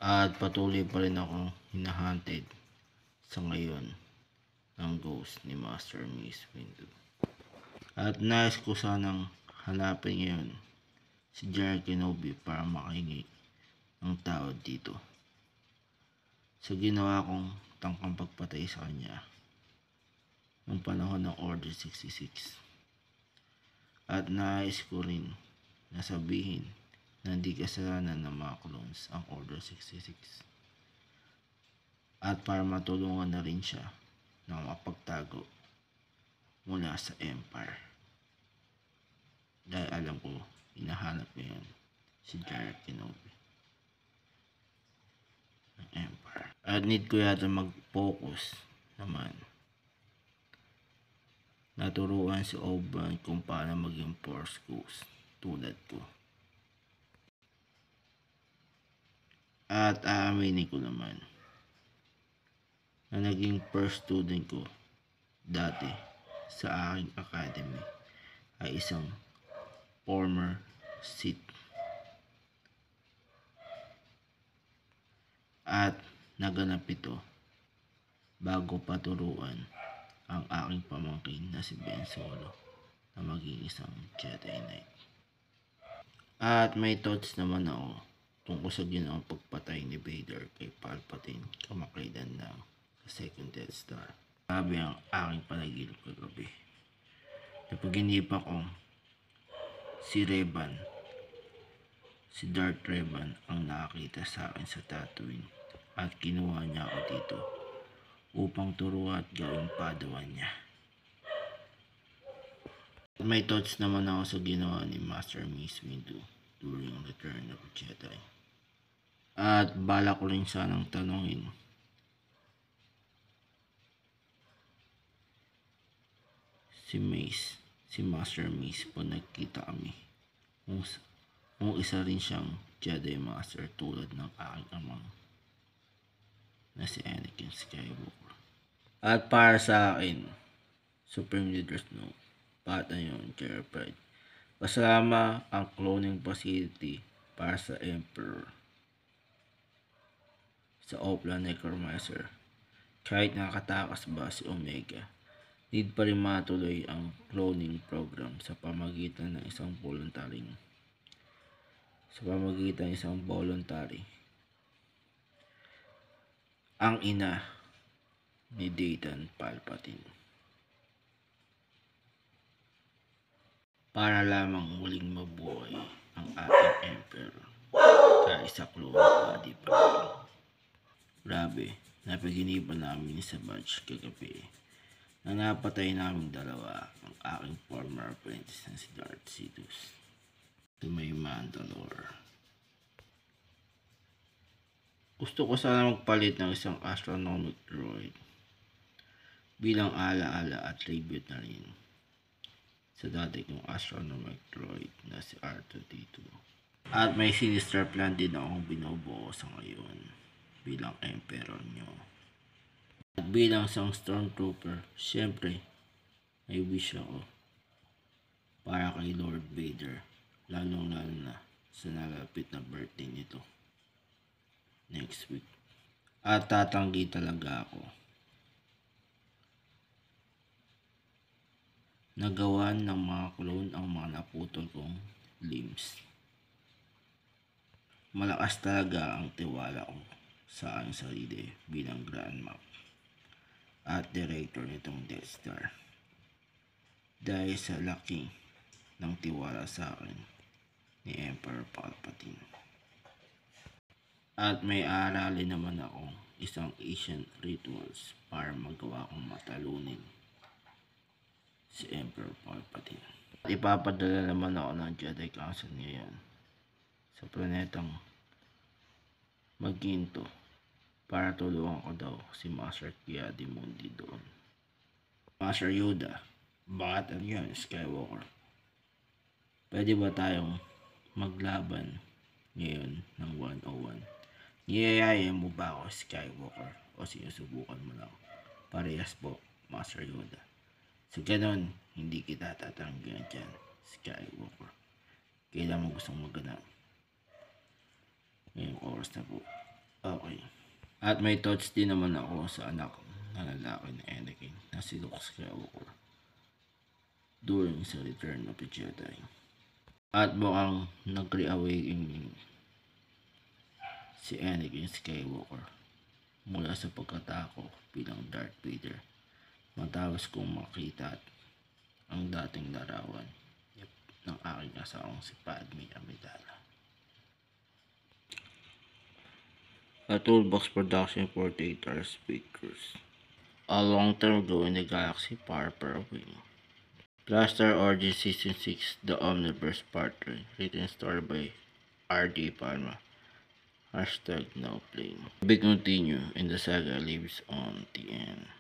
At patuloy pa rin akong hinahanted sa ngayon ng ghost ni Master Mace Windu. At nais ko sanang hanapin ngayon si General Kenobi para makahingi ng tawad dito sa ginawa kong tangkang pagpatay sa kanya noong panahon ng Order 66. At nais ko rin na sabihin na hindi kasalanan ng mga clones ang Order 66. At para matulungan na rin siya na mapagtago mula sa Empire. Dahil alam ko, hinahanap ngayon si General Kenobi ng Empire. At need ko yata mag-focus naman. Naturuan si Obi-Wan kung paano maging Force Ghost tulad ko. At aaminin ko naman na naging first student ko dati sa aking academy ay isang former Sith. At naganap ito bago paturuan ang aking pamangkin na si Ben Solo na maging isang Jedi Knight. At may thoughts naman ako tungkol sa ginawang pagpatay ni Vader kay Palpatine kamakailan lang sa Second Death Star. Grabe ang aking panaginip kagabi. Napaginipan ko si Revan, si Darth Revan ang nakakita sa akin sa Tatooine at kinuha niya ako dito upang turuan at gawing padawan niya. May thoughts naman ako sa ginawa ni Master Mace Windu during Return of the Jedi. At bala ko rin sanang tanongin si Mace, si Master Mace po nagkita kami kung isa rin siyang Jedi Master tulad ng aking amang na si Anakin Skywalker. At para sa akin, Supreme Leader Snoke, bata yun, Jedi Pride. Kasama ang cloning facility para sa Emperor sa Oplan Necromancer. Kahit nakatakas ba si Omega, need pa rin matuloy ang cloning program sa pamagitan ng isang voluntary ang ina ni Dayton Palpatine para lamang muling mabuhay ang ating Emperor kahit sa clone body pa rin. Grabe, napaginipan namin ni Savage kagabi na napatay namin dalawa ang aking former apprentice na si Darth Sidious sa may Mandalore. Gusto ko sana magpalit ng isang astronomic droid bilang alaala at tribute na rin sa dati kong astronomic droid na si R2-D2. At may sinister plan din akong binubuo sa ngayon bilang emperor nyo. At bilang isang stormtrooper, syempre may wish ako para kay Lord Vader, lalo na sa nalapit na birthday nito next week. At tatanggi talaga ako nagawan ng mga clone ang mga naputol kong limbs. Malakas talaga ang tiwala ko sa aking sarili bilang Grand Map at director nitong Death Star dahil sa laki ng tiwala sa akin ni Emperor Palpatine. At may aralin naman ako isang ancient rituals para magawa kong matalunin si Emperor Palpatine. At ipapadala naman ako ng Jedi Council ngayon sa planetang Maginto para tulungan ko daw si Master Ki-Adi-Mundi doon. Master Yoda, bakit ano yan, Skywalker? Pwede ba tayong maglaban ngayon ng 101? Niyayaya mo ba ako, Skywalker, o sinusubukan mo lang? Parehas po, Master Yoda. Sa ganon, hindi kita tatanggihan dyan, Skywalker. Kailan mo gustong maganap? Ngayong oras na po. Okay. At may thoughts din naman ako sa anak na lalaki ni Anakin na si Luke Skywalker during sa Return of the Jedi. At mukhang nag-reawakening si Anakin Skywalker mula sa pagkatako bilang Darth Vader matapos kong makita ang dating larawan ng aking asawang si Padme Amidala. A Toolbox Production 48 Hours Pictures. A long-term glow in the galaxy far, far away. Blaster Origin Season 6 The Omniverse Part 3. Written story by R.D. Palma. #NoPlane. To be continued and the saga lives on the end.